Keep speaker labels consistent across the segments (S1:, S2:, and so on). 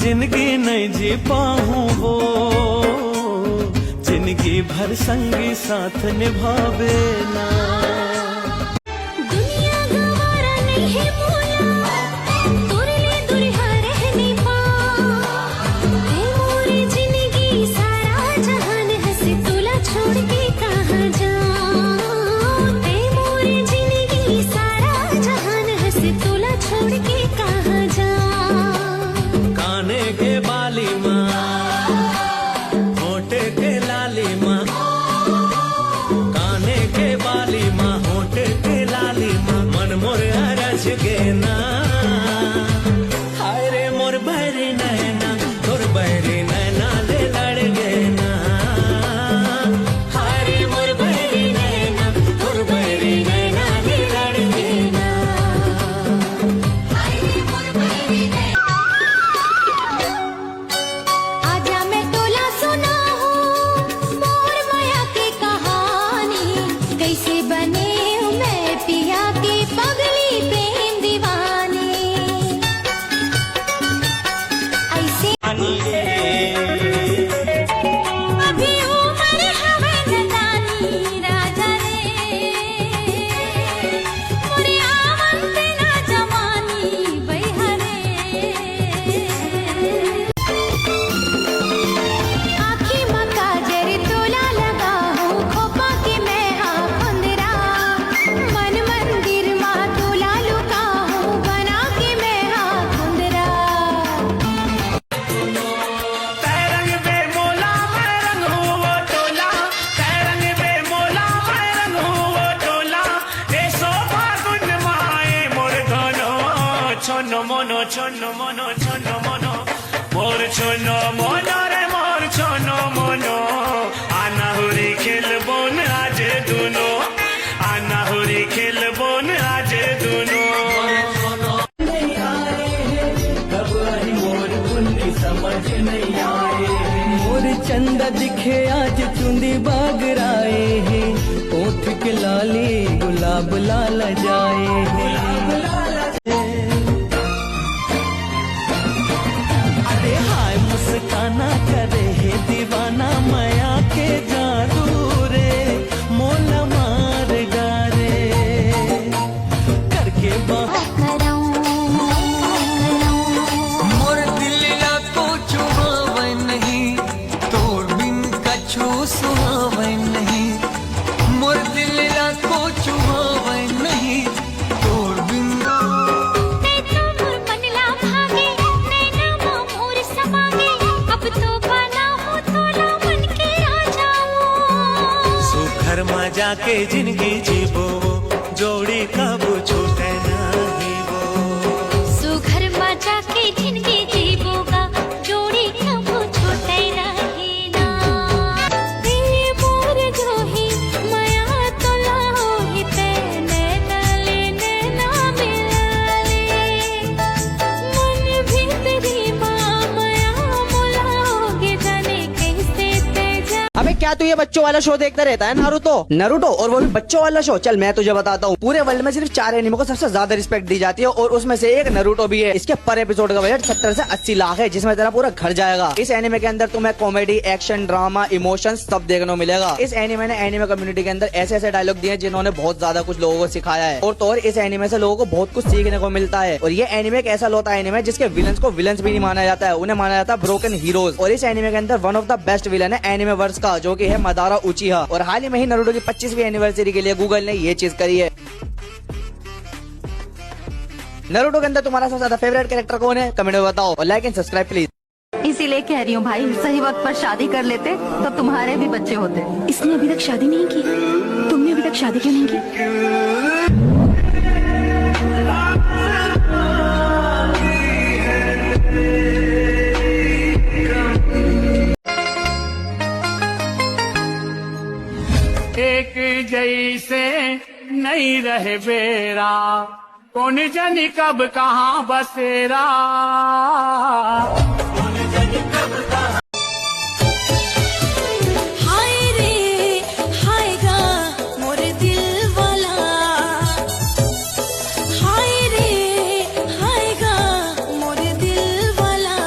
S1: जिंदगी नहीं जी पाऊं वो जिंदगी भर संगी साथ निभावे ना।
S2: दुनिया गवारा नहीं है मोला, दुरले दुरिहा रहने पा। है मोरी जिंदगी सारा जहान हंसे तुला छोड़ के कहाँ जाऊं। है मोरी जिंदगी सारा जहान हंसे तुला छोड़ के कहाँ जाऊं।
S1: काने के बाली माँ, होठे के लाली माँ, काने के बाली माँ, होठे के लाली माँ, मन मोर अरज गे ना। हाय रे मोर बहरी नैना, तोर बहरी नैना ले लड़ गे ना। हाय रे मोर बहरी नैना, तोर बहरी नैना ले लड़ गे ना।
S2: आजा मैं तोला सुनाऊं मोर माया की कहानी। कैसे बने हूँ मैं पिया की पगली प्रेम दीवानी। ऐसे अभी उम्र हवे नदानी राजा रे। मोरे आवंत ना जवानी बहिरे। आँखी मका जरी तोला लगा हूँ खोपा के मैं हाँ खुंदरा। मन मंदिर माँ तोला लुका हूँ बना के मैं हाँ खुंदरा।
S1: रंग बे मोला मैं रंग हूँ वो टोला, रंग बे मोला मैं रंग हूँ वो टोला। ए शोभा गुण माए मोर धनो, छोनो मोनो छोनो मोनो छोनो मोनो, मोर छोनो मोनो रे मोर छोनो मोनो। आना हुरी खेल बोन आज दुनो, आना हुरी खेल बोन आज दुनो। समझ नहीं आए मोर चंदा दिखे आज चुंदी बागराए है। ओठ के लाली गुलाब लाल जाए है। अरे हाय मुस्काना करे है दीवाना माया के जादू रे। मोला मार डारे करके
S3: मोर दिल को छुआवे नहीं, तोर बिन कछु सुहावे नहीं। मोर दिल को छुआवे नहीं, तोर बिन।
S2: नैना मोर मनला भागे, नैना मोर समागे। अब तो बना हूँ तोला मन के आ जाऊं।
S1: सुखर मजा के जिंदगी जीवो, जोड़ी कब छूटे नहीं वो।
S2: सुघर मजा के जिंदगी जीवोगा, जोड़ी कब छूटे नहीं ना। दिल मोर जो ही माया तोला होही ते नैना लेने ना मिले। मन भीतरी माँ माया मोला होगे जाने कैसे तेजा।
S4: अबे क्या तू ये बच्चों वाला शो देखता रहता है? नारुतो नारुतो और वो भी बच्चों वाला शो। चल मैं तुझे बताता हूँ, पूरे वर्ल्ड में सिर्फ 4 एनिमे को सबसे ज्यादा रिस्पेक्ट दी जाती है और उसमें से एक नारुतो भी है। इसके पर एपिसोड का बजट 70 से 80 लाख है, जिसमें तेरा पूरा घर जाएगा। इस एनिमे के अंदर तुम्हें कॉमेडी, एक्शन, ड्रामा, इमोशंस सब देखने को मिलेगा। इस एनिमे ने एनिमे कम्युनिटी के अंदर ऐसे ऐसे डायलॉग दिए जिन्होंने बहुत ज्यादा कुछ लोगों को सिखाया है। और तो और इस एनिमे से लोगों को बहुत कुछ सीखने को मिलता है। और ये एनिमे एक ऐसा लोता एनिमे जिसके विलन्स को विलन्स भी नहीं माना जाता है, उन्हें माना जाता है ब्रोकन हीरोज। और इस एनिमे के अंदर one of the best villain है एनिमे वर्स का, जो कि है मदारा उचिहा। और हाल ही में ही नारुतो की 25वीं एनिवर्सरी के लिए गूगल ने ये चीज करी है। नारुतो के अंदर तुम्हारा सबसे ज्यादा फेवरेट कैरेक्टर कौन है? कमेंट में बताओ और लाइक एंड सब्सक्राइब प्लीज।
S5: इसीलिए कह रही हूँ भाई, सही वक्त पर शादी कर लेते तो तुम्हारे भी बच्चे होते।
S6: इसने अभी तक शादी नहीं की, तुमने अभी तक शादी क्यों नहीं की?
S1: एक जैसे नहीं रहे बेरा, कौन जाने कब कहाँ बसेरा।
S2: हाय रे हाय गा मोर दिल वाला, हाय रे हाय गा मोर दिल वाला।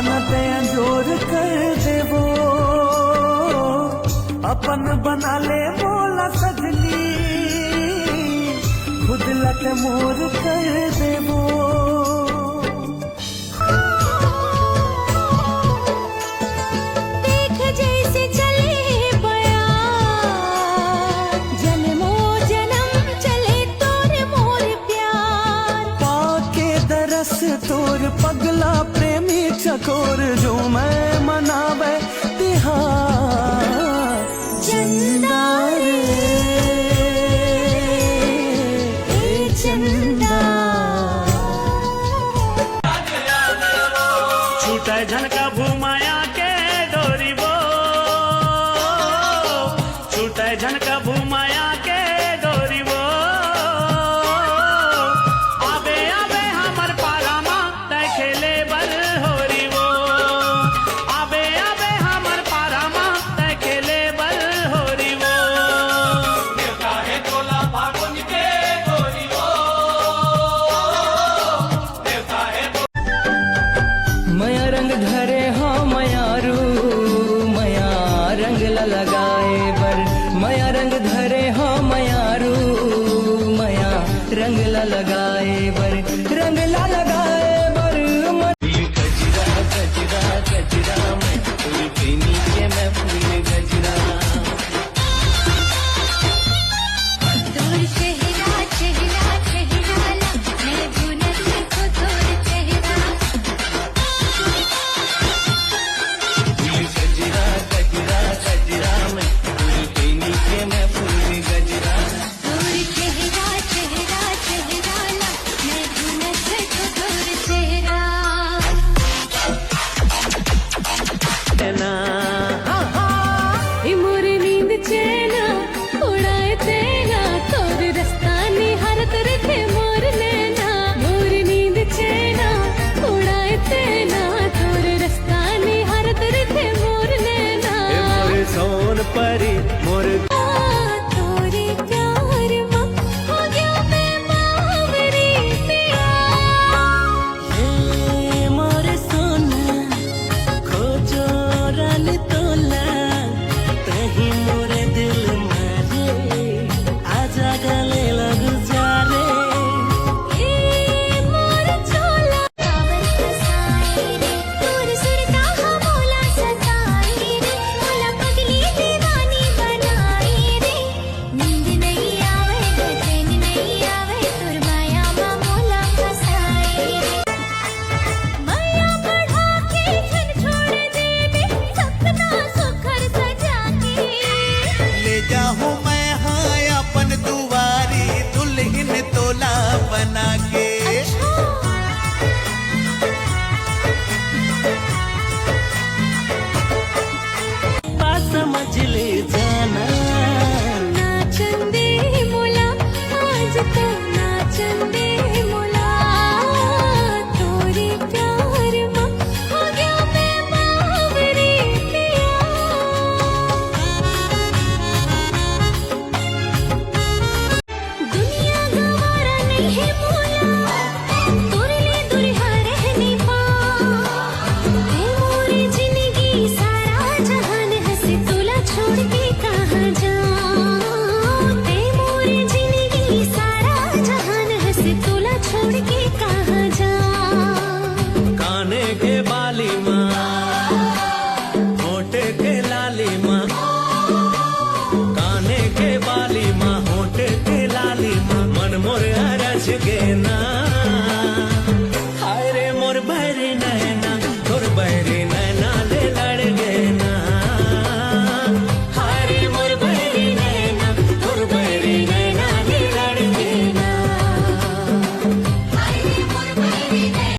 S3: आनते जोर कर देवो अपन बना ले बोला सजनी खुद लट मोर कर देवो
S2: देख जैसे चले बयार जन्मों जन्म चले तोर मोर प्यार
S3: पाके दरस तोर पगला प्रेमी चकोर जो मैं मनावे तिहार चंदा रे ए चंदा
S1: छूटे झनका भूमाया के डोरी वो छूटे झनका भूमाया के डोरी वो आबे आबे हमर पारामा तय खेले बल होरी वो आबे आबे हमर पारामा तय खेले बल होरी वो देवता है टोला फागुन के गोरी वो देवता है
S3: मया रंग धरे हाँ मयारू मया रंग लगाए